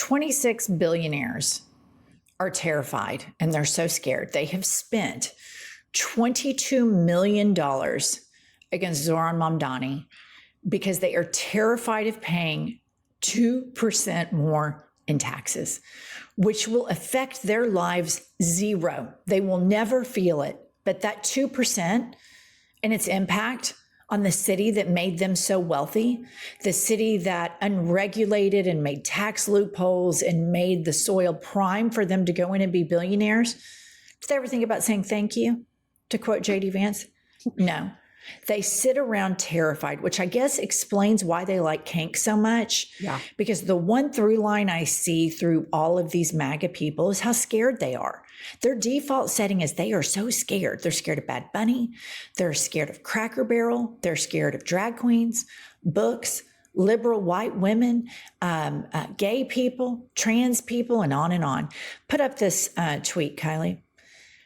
26 billionaires are terrified and they're so scared. They have spent $22 million against Zohran Mamdani because they are terrified of paying 2% more in taxes, which will affect their lives zero. They will never feel it. But that 2% and its impact on the city that made them so wealthy, the city that unregulated and made tax loopholes and made the soil prime for them to go in and be billionaires. Did they ever think about saying thank you, to quote J.D. Vance? No. They sit around terrified, which I guess explains why they like Kank so much. Yeah. Because the one through line I see through all of these MAGA people is how scared they are. Their default setting is they are so scared. They're scared of Bad Bunny. They're scared of Cracker Barrel. They're scared of drag queens, books, liberal white women, gay people, trans people, and on and on. Put up this tweet, Kylie.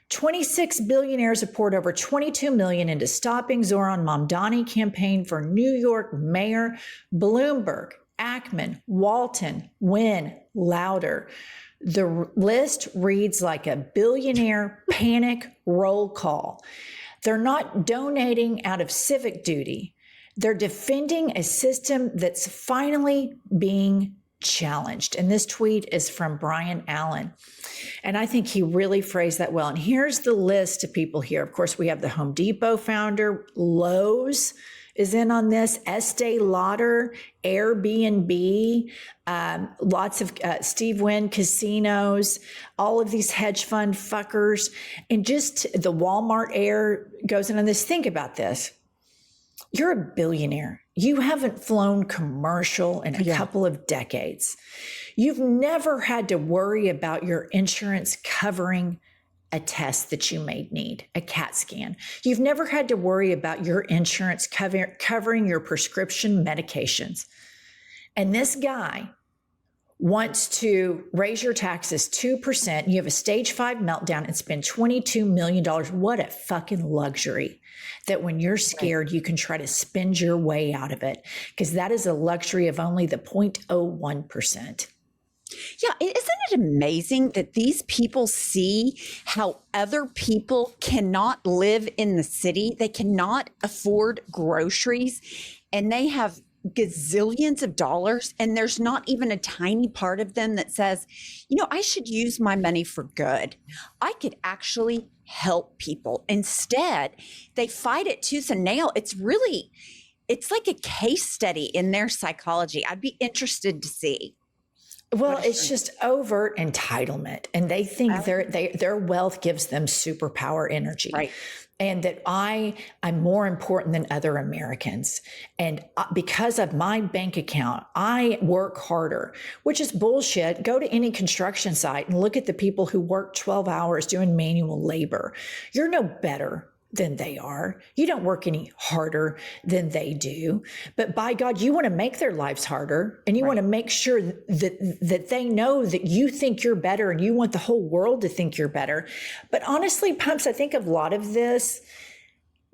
26 billionaires have poured over $22 million into stopping Zohran Mamdani campaign for New York Mayor. Bloomberg, Ackman, Walton, Wynn, Louder. The list reads like a billionaire panic roll call. They're not donating out of civic duty. They're defending a system that's finally being challenged. And this tweet is from Brian Allen. And I think he really phrased that well. And here's the list of people here. Of course, we have the Home Depot founder, Lowe's is in on this, Estee Lauder, Airbnb, lots of Steve Wynn casinos, all of these hedge fund fuckers, and just the Walmart heir goes in on this. Think about this. You're a billionaire. You haven't flown commercial in a couple of decades. You've never had to worry about your insurance covering a test that you may need, a CAT scan. You've never had to worry about your insurance covering your prescription medications. And this guy wants to raise your taxes 2%. You have a stage 5 meltdown and spend $22 million. What a fucking luxury that when you're scared, you can try to spend your way out of it, because that is a luxury of only the 0.01%. Yeah, isn't it amazing that these people see how other people cannot live in the city? They cannot afford groceries, and they have gazillions of dollars, and there's not even a tiny part of them that says, you know, I should use my money for good. I could actually help people. Instead, they fight it tooth and nail. It's like a case study in their psychology. I'd be interested to see. Well, it's just overt entitlement, and they think their wealth gives them superpower energy. Right. And that I'm more important than other Americans. And because of my bank account, I work harder, which is bullshit. Go to any construction site and look at the people who work 12 hours doing manual labor. You're no better than they are. You don't work any harder than they do. But by God, you want to make their lives harder, and you want to make sure that they know that you think you're better, and you want the whole world to think you're better. But honestly, Pumps, I think a lot of this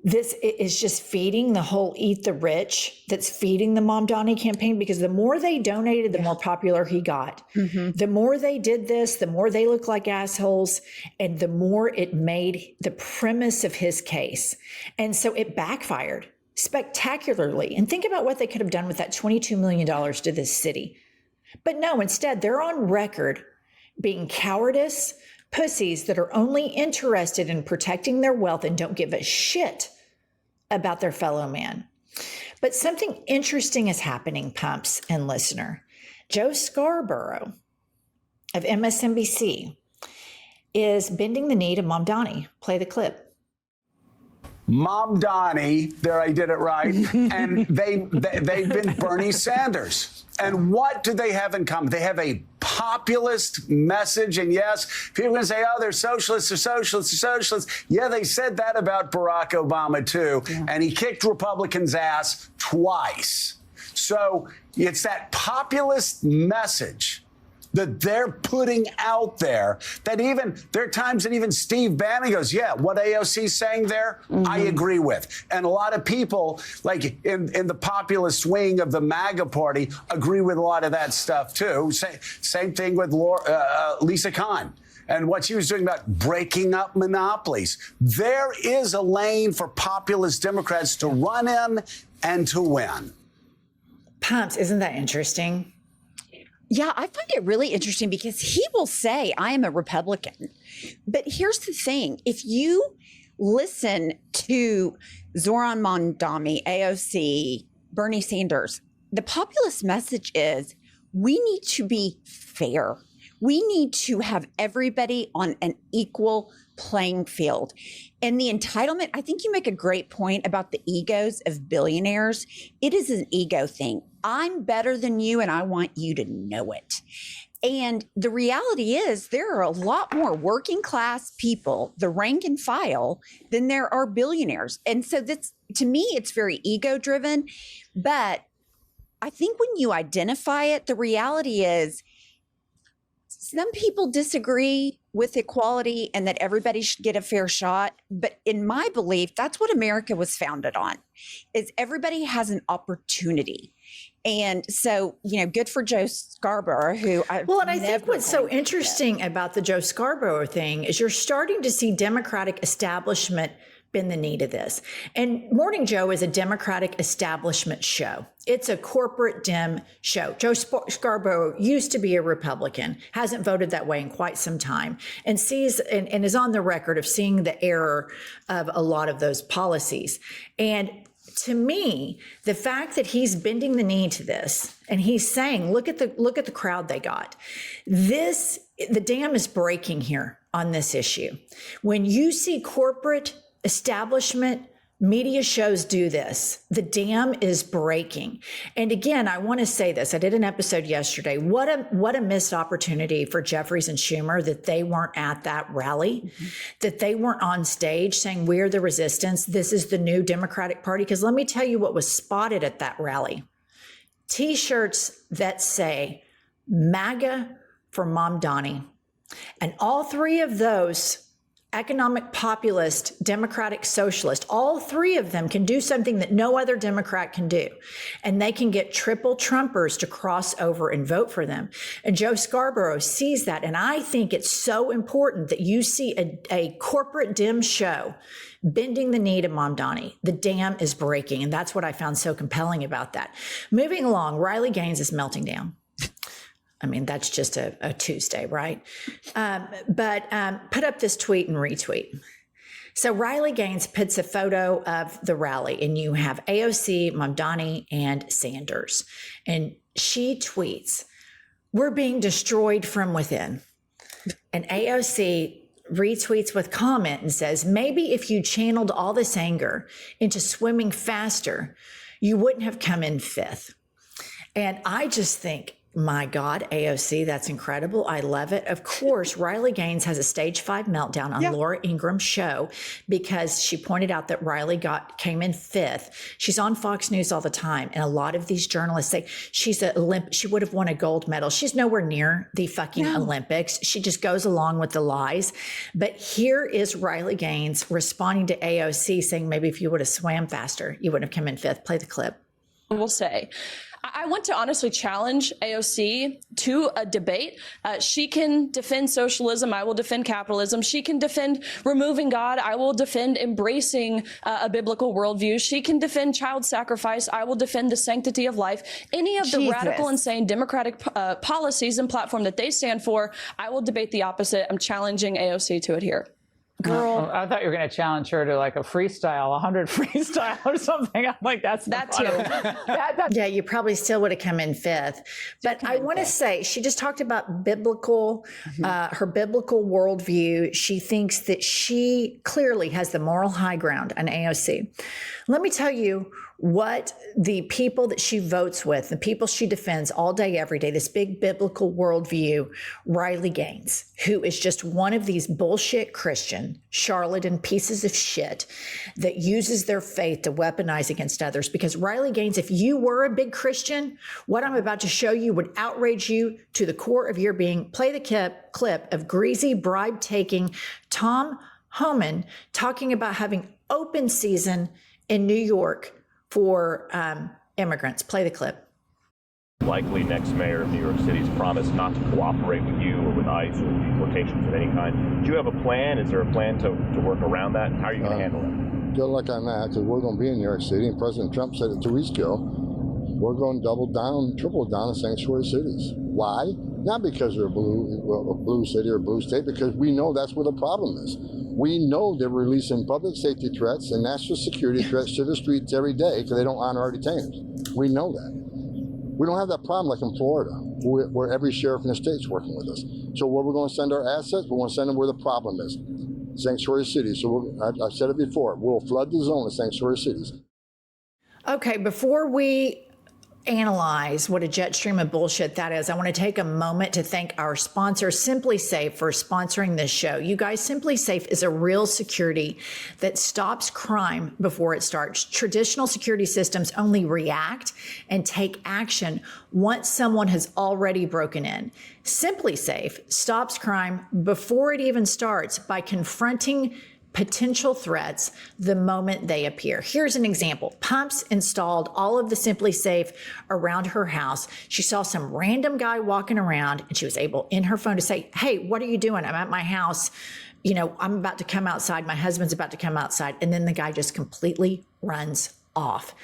is just feeding the whole eat the rich that's feeding the Mamdani campaign, because the more they donated, the more popular he got. Mm-hmm. The more they did this, the more they look like assholes, and the more it made the premise of his case. And so it backfired spectacularly. And think about what they could have done with that $22 million to this city. But no, instead, they're on record being cowardice, pussies that are only interested in protecting their wealth and don't give a shit about their fellow man. But something interesting is happening, Pumps and listener. Joe Scarborough of MSNBC is bending the knee to Mamdani. Play the clip. Mamdani, there I did it right, and they've been Bernie Sanders. And what do they have in common? They have a populist message. And yes, people can say, oh, they're socialists, they're socialists, they're socialists. Yeah, they said that about Barack Obama, too. Yeah. And he kicked Republicans' ass twice. So it's that populist message that they're putting out there, that even there are times that even Steve Bannon goes, yeah, what AOC's saying there, I agree with. And a lot of people, like in the populist wing of the MAGA party, agree with a lot of that stuff too. Same thing with Lisa Kahn and what she was doing about breaking up monopolies. There is a lane for populist Democrats to run in and to win. Pumps, isn't that interesting? Yeah, I find it really interesting because he will say, I am a Republican. But here's the thing. If you listen to Zoran Mondami, AOC, Bernie Sanders, the populist message is we need to be fair. We need to have everybody on an equal playing field. And the entitlement, I think you make a great point about the egos of billionaires. It is an ego thing. I'm better than you and I want you to know it. And the reality is there are a lot more working class people, the rank and file, than there are billionaires. And so that's, to me, it's very ego driven. But I think when you identify it, the reality is some people disagree with equality and that everybody should get a fair shot. But in my belief, that's what America was founded on, is everybody has an opportunity. And so, good for Joe Scarborough, who I think what's so interesting about the Joe Scarborough thing is you're starting to see Democratic establishment bend the knee to this. And Morning Joe is a Democratic establishment show. It's a corporate Dem show. Joe Scarborough used to be a Republican, hasn't voted that way in quite some time, and sees and is on the record of seeing the error of a lot of those policies. And to me, the fact that he's bending the knee to this and he's saying, look at the crowd they got. The dam is breaking here on this issue. When you see corporate establishment media shows do this, the dam is breaking. And again, I want to say this. I did an episode yesterday. What a missed opportunity for Jeffries and Schumer that they weren't at that rally, that they weren't on stage saying, we're the resistance. This is the new Democratic Party. Because let me tell you what was spotted at that rally. T-shirts that say MAGA for Mom Donnie. And all three of those economic populist, democratic socialist, all three of them can do something that no other Democrat can do. And they can get triple Trumpers to cross over and vote for them. And Joe Scarborough sees that. And I think it's so important that you see a corporate Dem show bending the knee to Mom Donnie. The dam is breaking. And that's what I found so compelling about that. Moving along, Riley Gaines is melting down. I mean, that's just a Tuesday, right? But put up this tweet and retweet. So Riley Gaines puts a photo of the rally, and you have AOC, Mamdani, and Sanders. And she tweets, "We're being destroyed from within." And AOC retweets with comment and says, "Maybe if you channeled all this anger into swimming faster, you wouldn't have come in fifth." And I just think, my God, AOC, that's incredible. I love it. Of course, Riley Gaines has a stage 5 meltdown on Laura Ingram's show because she pointed out that Riley came in fifth. She's on Fox News all the time. And a lot of these journalists say she would have won a gold medal. She's nowhere near the fucking Olympics. She just goes along with the lies. But here is Riley Gaines responding to AOC saying, maybe if you would have swam faster, you wouldn't have come in fifth. Play the clip. We'll say. I want to honestly challenge AOC to a debate. She can defend socialism. I will defend capitalism. She can defend removing God. I will defend embracing a biblical worldview. She can defend child sacrifice. I will defend the sanctity of life. Any of the radical, insane democratic policies and platform that they stand for, I will debate the opposite. I'm challenging AOC to it here. Girl, I thought you were going to challenge her to like a freestyle, 100 freestyle or something. I'm like, that's that too. Yeah, you probably still would have come in fifth. But I want to say, she just talked about biblical, her biblical worldview. She thinks that she clearly has the moral high ground on AOC. Let me tell you what the people that she votes with, the people she defends all day, every day, this big biblical worldview, Riley Gaines, who is just one of these bullshit Christian charlatan pieces of shit that uses their faith to weaponize against others. Because Riley Gaines, if you were a big Christian, what I'm about to show you would outrage you to the core of your being. Play the clip of greasy bribe-taking Tom Homan talking about having open season in New York for immigrants. Play the clip. Likely next mayor of New York City's promised not to cooperate with you or with ICE or deportations of any kind. Do you have a plan? Is there a plan to work around that? How are you going to handle it? Good luck on that, because we're going to be in New York City, and President Trump said it 2 weeks ago. We're going to double down, triple down on sanctuary cities. Why? Not because they're a blue city or a blue state, because we know that's where the problem is. We know they're releasing public safety threats and national security threats to the streets every day because they don't honor our detainers. We know that. We don't have that problem like in Florida, where every sheriff in the state's working with us. So where we're going to send our assets, we're going to send them where the problem is. Sanctuary cities. So I've said it before, we'll flood the zone of sanctuary cities. Okay, before we analyze what a jet stream of bullshit that is, I want to take a moment to thank our sponsor, SimpliSafe, for sponsoring this show. You guys, SimpliSafe is a real security that stops crime before it starts. Traditional security systems only react and take action once someone has already broken in. SimpliSafe stops crime before it even starts by confronting potential threats the moment they appear. Here's an example. Pumps installed all of the SimpliSafe around her house. She saw some random guy walking around, and she was able in her phone to say, "Hey, what are you doing? I'm at my house. You know, I'm about to come outside. My husband's about to come outside." And then the guy just completely runs off.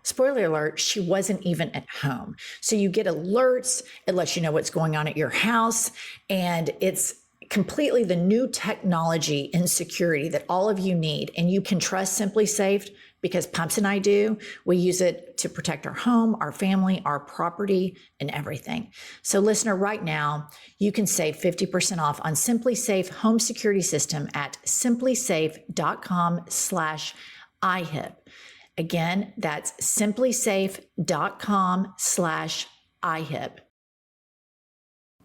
Spoiler alert, she wasn't even at home. So you get alerts. It lets you know what's going on at your house. And it's completely the new technology in security that all of you need. And you can trust SimpliSafe because Pumps and I do. We use it to protect our home, our family, our property, and everything. So listener, right now, you can save 50% off on SimpliSafe home security system at simplisafe.com/IHIP. Again, that's simplisafe.com/IHIP.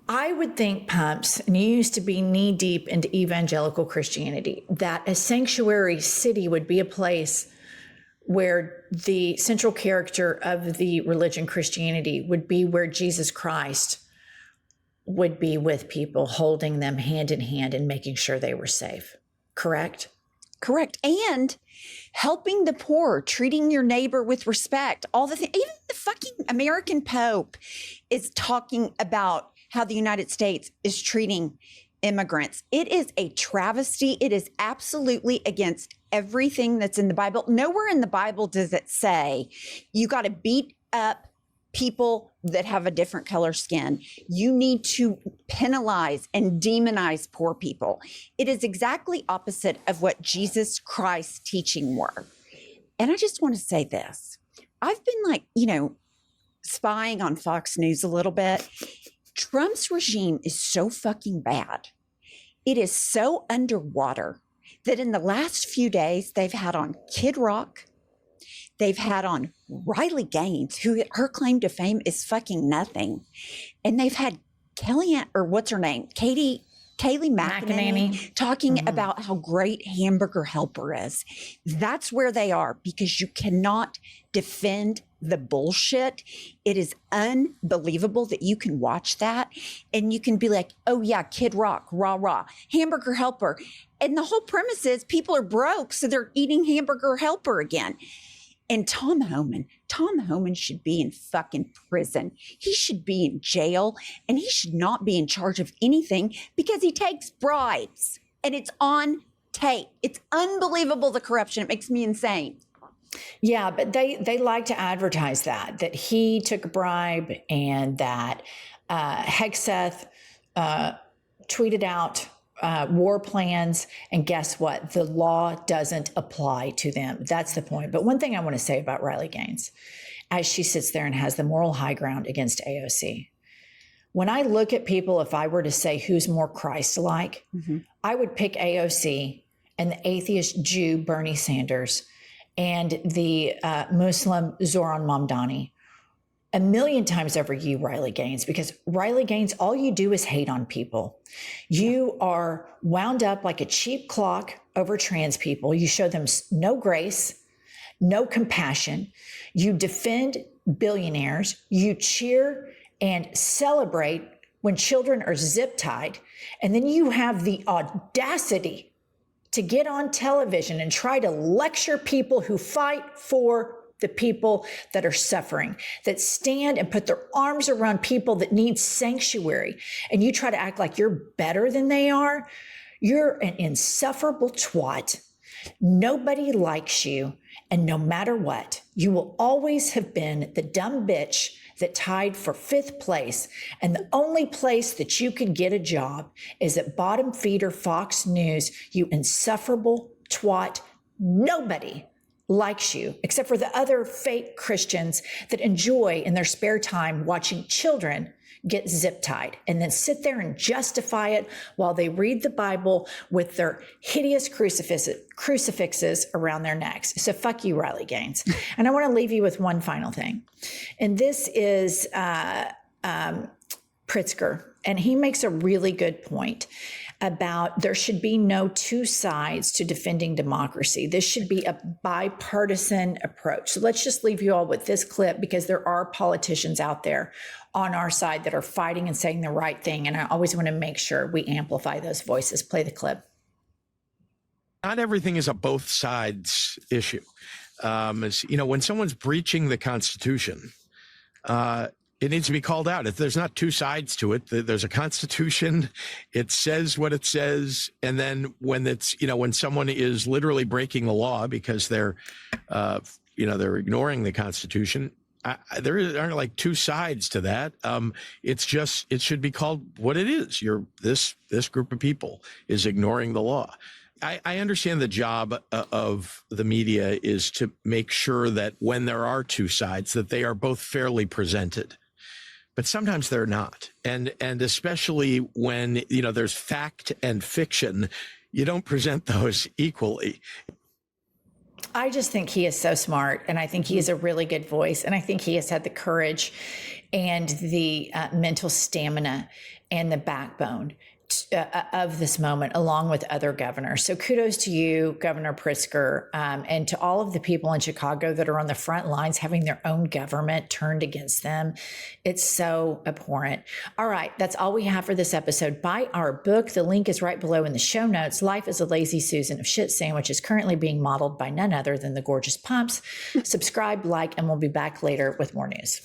I would think, Pumps, and you used to be knee deep into evangelical Christianity, that a sanctuary city would be a place where the central character of the religion Christianity would be where Jesus Christ would be with people, holding them hand in hand and making sure they were safe. Correct? Correct. And helping the poor, treating your neighbor with respect, all the things. Even the fucking American Pope is talking about how the United States is treating immigrants. It is a travesty. It is absolutely against everything that's in the Bible. Nowhere in the Bible does it say you got to beat up people that have a different color skin. You need to penalize and demonize poor people. It is exactly opposite of what Jesus Christ's teaching were. And I just want to say this. I've been spying on Fox News a little bit. Trump's regime is so fucking bad. It is so underwater that in the last few days, they've had on Kid Rock. They've had on Riley Gaines, who her claim to fame is fucking nothing. And they've had Kaylee McEnany talking about how great Hamburger Helper is. That's where they are, because you cannot defend the bullshit. It is unbelievable that you can watch that and you can be like, oh yeah, Kid Rock, rah, rah, Hamburger Helper. And the whole premise is people are broke, so they're eating Hamburger Helper again. And Tom Homan should be in fucking prison. He should be in jail, and he should not be in charge of anything because he takes bribes, and it's on tape. It's unbelievable, the corruption. It makes me insane. Yeah, but they like to advertise that he took a bribe and that Hegseth tweeted out war plans, and guess what? The law doesn't apply to them. That's the point. But one thing I want to say about Riley Gaines, as she sits there and has the moral high ground against AOC, when I look at people, if I were to say who's more Christ-like, I would pick AOC and the atheist Jew Bernie Sanders and the Muslim Zoran Mamdani. A million times over you, Riley Gaines, because Riley Gaines, all you do is hate on people. You are wound up like a cheap clock over trans people. You show them no grace, no compassion. You defend billionaires. You cheer and celebrate when children are zip tied. And then you have the audacity to get on television and try to lecture people who fight for the people that are suffering, that stand and put their arms around people that need sanctuary. And you try to act like you're better than they are. You're an insufferable twat. Nobody likes you. And no matter what, you will always have been the dumb bitch that tied for 5th place. And the only place that you could get a job is at bottom feeder Fox News, you insufferable twat. Nobody likes you, except for the other fake Christians that enjoy in their spare time watching children get zip tied and then sit there and justify it while they read the Bible with their hideous crucifixes around their necks. So fuck you, Riley Gaines. And I want to leave you with one final thing. And this is Pritzker. And he makes a really good point about there should be no two sides to defending democracy. This should be a bipartisan approach. So let's just leave you all with this clip, because there are politicians out there on our side that are fighting and saying the right thing. And I always want to make sure we amplify those voices. Play the clip. Not everything is a both sides issue. When someone's breaching the Constitution, it needs to be called out. If there's not two sides to it, there's a Constitution, it says what it says. And then when someone is literally breaking the law because they're ignoring the Constitution, there aren't like two sides to that. It should be called what it is. This group of people is ignoring the law. I understand the job of the media is to make sure that when there are two sides, that they are both fairly presented. But sometimes they're not. And especially when, there's fact and fiction, you don't present those equally. I just think he is so smart, and I think he is a really good voice, and I think he has had the courage and the mental stamina and the backbone of this moment, along with other governors. So kudos to you, Governor Pritzker, and to all of the people in Chicago that are on the front lines having their own government turned against them. It's so abhorrent. All right, that's all we have for this episode. Buy our book. The link is right below in the show notes. Life is a Lazy Susan of Shit Sandwich is currently being modeled by none other than the gorgeous Pumps. Subscribe, like, and we'll be back later with more news.